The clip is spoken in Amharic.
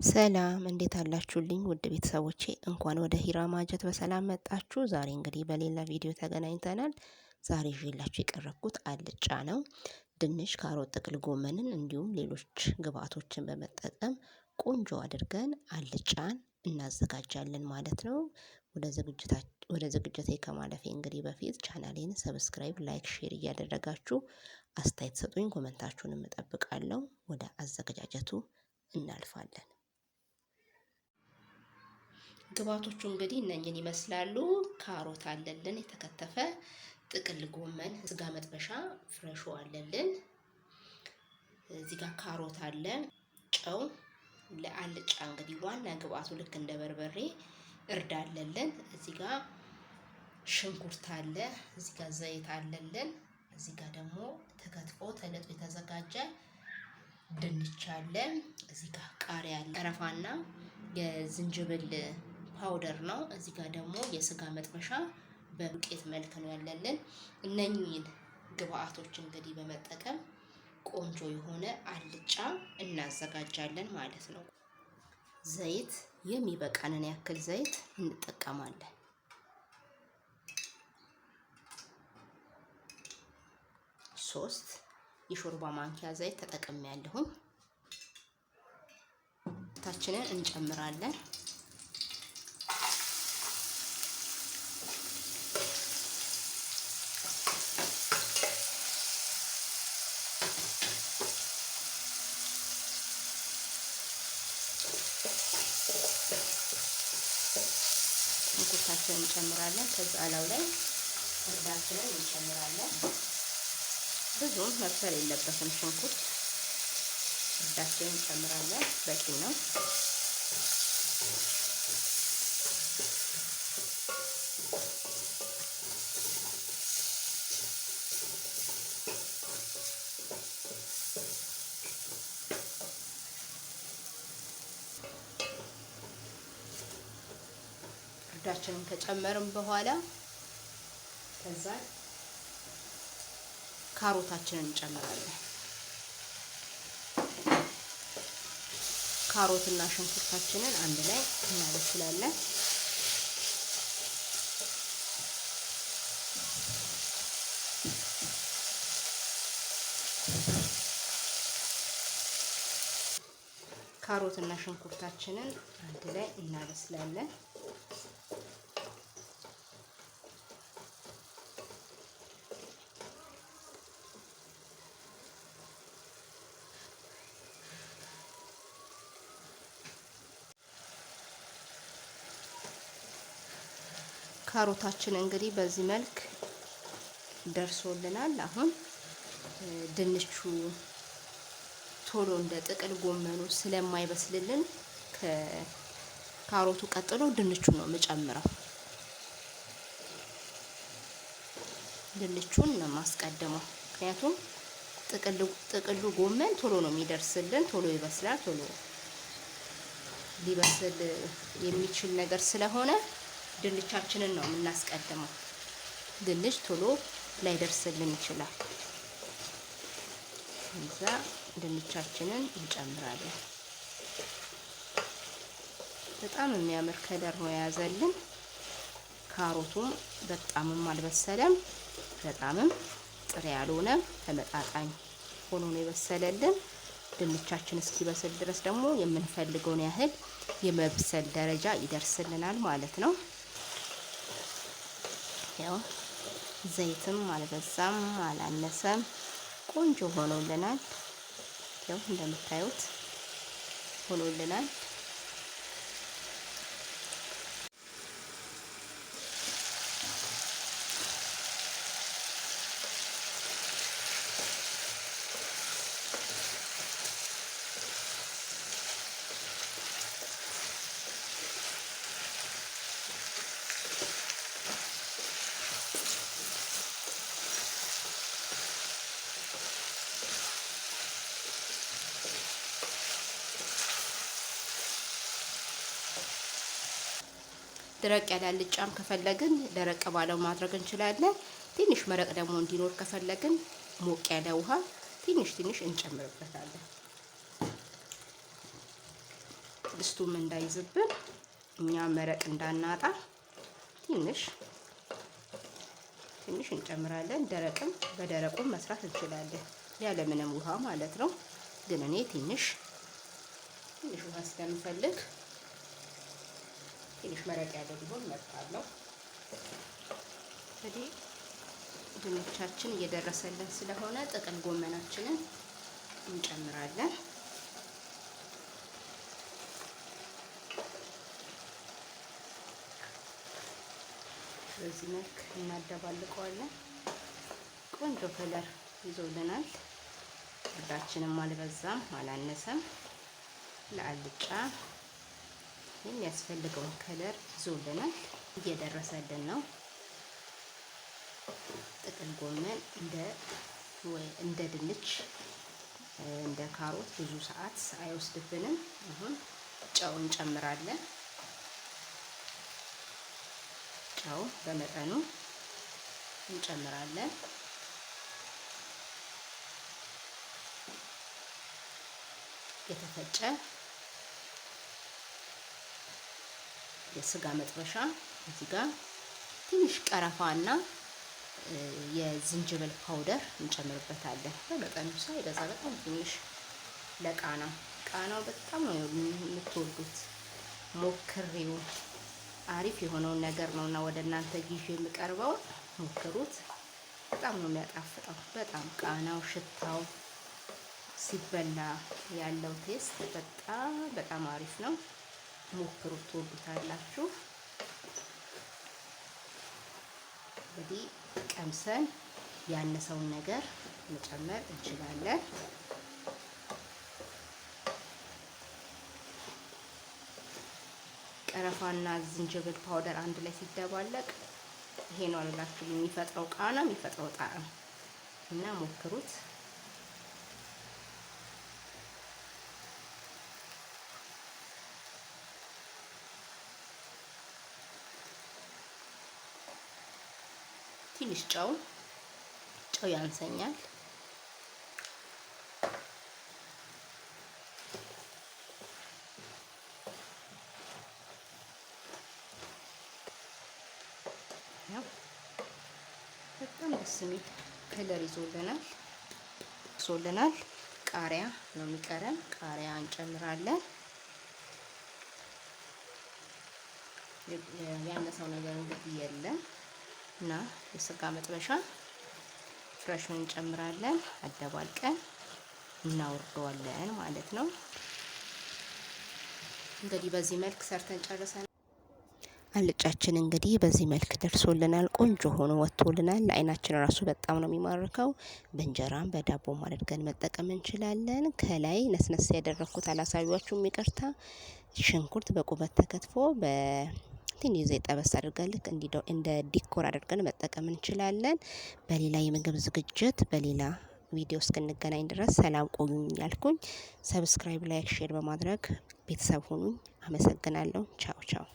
ሰላም እንዴት አላችሁልኝ? ውድ ቤተሰቦቼ እንኳን ወደ ሂራ ማጀት በሰላም መጣችሁ። ዛሬ እንግዲህ በሌላ ቪዲዮ ተገናኝተናል። ዛሬ ይዤላችሁ የቀረብኩት አልጫ ነው። ድንች፣ ካሮት፣ ጥቅል ጎመንን እንዲሁም ሌሎች ግብአቶችን በመጠቀም ቆንጆ አድርገን አልጫን እናዘጋጃለን ማለት ነው። ወደ ዝግጅቴ ከማለፌ እንግዲህ በፊት ቻናሌን ሰብስክራይብ፣ ላይክ፣ ሼር እያደረጋችሁ አስተያየት ሰጡኝ። ኮመንታችሁንም እጠብቃለሁ። ወደ አዘገጃጀቱ እናልፋለን። ግብአቶቹ እንግዲህ እነኝን ይመስላሉ። ካሮት አለልን የተከተፈ፣ ጥቅል ጎመን፣ ስጋ መጥበሻ ፍረሾ አለልን። እዚህ ጋር ካሮት አለ፣ ጨው ለአልጫ እንግዲህ ዋና ግብአቱ ልክ እንደ በርበሬ፣ እርድ አለልን። እዚህ ጋር ሽንኩርት አለ፣ እዚህ ጋር ዘይት አለልን። እዚህ ጋር ደግሞ ተከትፎ ተልጦ የተዘጋጀ ድንች አለ። እዚህ ጋር ቃሪያ አለ፣ ቀረፋና የዝንጅብል ፓውደር ነው። እዚህ ጋር ደግሞ የስጋ መጥበሻ በዱቄት መልክ ነው ያለልን። እነኚህን ግብአቶች እንግዲህ በመጠቀም ቆንጆ የሆነ አልጫ እናዘጋጃለን ማለት ነው። ዘይት የሚበቃንን ያክል ዘይት እንጠቀማለን። ሶስት የሾርባ ማንኪያ ዘይት ተጠቅሜያለሁ። ታችንን እንጨምራለን። ሽንኩርታችንን እንጨምራለን። ከዛ አላው ላይ እርዳችንን እንጨምራለን። ብዙም መብሰል የለበትም ሽንኩርት። እርዳችንን እንጨምራለን። በቂ ነው። እርዳችንን ከጨመርን በኋላ ከዛ ካሮታችንን እንጨምራለን። ካሮትና ሽንኩርታችንን አንድ ላይ እናበስላለን። ካሮትና ሽንኩርታችንን አንድ ላይ እናበስላለን። ካሮታችን እንግዲህ በዚህ መልክ ደርሶልናል። አሁን ድንቹ ቶሎ እንደ ጥቅል ጎመኑ ስለማይበስልልን ከካሮቱ ቀጥሎ ድንቹን ነው የምጨምረው። ድንቹን ነው የማስቀድመው፣ ምክንያቱም ጥቅሉ ጎመን ቶሎ ነው የሚደርስልን፣ ቶሎ ይበስላል። ቶሎ ሊበስል የሚችል ነገር ስለሆነ ድንቻችንን ነው የምናስቀድመው። ድንች ቶሎ ላይደርስልን ይችላል። እዛ ድንቻችንን እንጨምራለን። በጣም የሚያምር ከለር ነው የያዘልን። ካሮቱም በጣምም አልበሰለም፣ በጣምም ጥሬ ያልሆነም ተመጣጣኝ ሆኖ ነው የበሰለልን። ድንቻችን እስኪበስል ድረስ ደግሞ የምንፈልገውን ያህል የመብሰል ደረጃ ይደርስልናል ማለት ነው። ያው ዘይትም አልበዛም አላነሰም፣ ቆንጆ ሆኖልናል። ያው እንደምታዩት ሆኖልናል። ደረቅ ያለ አልጫም ከፈለግን ደረቅ ባለው ማድረግ እንችላለን። ትንሽ መረቅ ደግሞ እንዲኖር ከፈለግን ሞቅ ያለ ውሃ ትንሽ እንጨምርበታለን። ድስቱም እንዳይዝብን እኛ መረቅ እንዳናጣ ትንሽ እንጨምራለን። በደረቁም መስራት እንችላለን ያለ ምንም ውሃ ማለት ነው። ግን እኔ ትንሽ ውሃ ስለምፈልግ ትንሽ መረቅ ያለው ቢሆን እመርጣለሁ። እንግዲህ ድንቻችን እየደረሰልን ስለሆነ ጥቅል ጎመናችንን እንጨምራለን። በዚህ መልክ እናደባልቀዋለን። ቆንጆ ከለር ይዞልናል። እርዳችንም አልበዛም አላነሰም። ለአልጫ የሚያስፈልገውን ከለር ይዞልናል። እየደረሰልን ነው። ጥቅል ጎመን እንደ ድንች እንደ ካሮት ብዙ ሰዓት አይወስድብንም። አሁን ጨው እንጨምራለን። ጨው በመጠኑ እንጨምራለን። የተፈጨ የስጋ መጥበሻ እዚህ ጋር ትንሽ ቀረፋና የዝንጅብል ፓውደር እንጨምርበታለን። በመጠኑ ሳይበዛ በጣም ትንሽ ቃናው በጣም ነው የምትወዱት። ሞክሬው አሪፍ የሆነውን ነገር ነውና ወደ እናንተ ይዤ የምቀርበው ሞክሩት። በጣም ነው የሚያጣፍጠው። በጣም ቃናው፣ ሽታው ሲበላ ያለው ቴስት በጣም አሪፍ ነው። ሞክሩት፣ ትወዱታላችሁ። እንግዲህ ቀምሰን ያነሰውን ነገር መጨመር እንችላለን። ቀረፋና ዝንጅብል ፓውደር አንድ ላይ ሲደባለቅ ይሄ ነው አላችሁ የሚፈጥረው ቃና የሚፈጥረው ጣዕም እና ሞክሩት። ትንሽ ጨው ያንሰኛል። በጣም ደስ የሚል ከለር ይዞልናል። ቃሪያ ነው የሚቀረን። ቃሪያ እንጨምራለን። ያነሰው ነገር እንግዲህ የለም እና የስጋ መጥበሻ ፍሬሹን እንጨምራለን። አደባልቀን እናወርደዋለን ማለት ነው። እንግዲህ በዚህ መልክ ሰርተን ጨርሰናል። አልጫችን እንግዲህ በዚህ መልክ ደርሶልናል። ቆንጆ ሆኖ ወጥቶልናል። ለዓይናችን ራሱ በጣም ነው የሚማርከው። በእንጀራም በዳቦም አድርገን መጠቀም እንችላለን። ከላይ ነስነስ ያደረኩት አላሳዩአችሁም፣ ይቅርታ። ሽንኩርት በቁመት ተከትፎ በትንሽ ዘይት ጠበስ አድርገን ልክ እንደ ዲኮር አድርገን መጠቀም እንችላለን። በሌላ የምግብ ዝግጅት በሌላ ቪዲዮ እስክንገናኝ ድረስ ሰላም ቆዩኝ ያልኩኝ። ሰብስክራይብ፣ ላይክ፣ ሼር በማድረግ ቤተሰብ ሁኑኝ። አመሰግናለሁ። ቻው ቻው።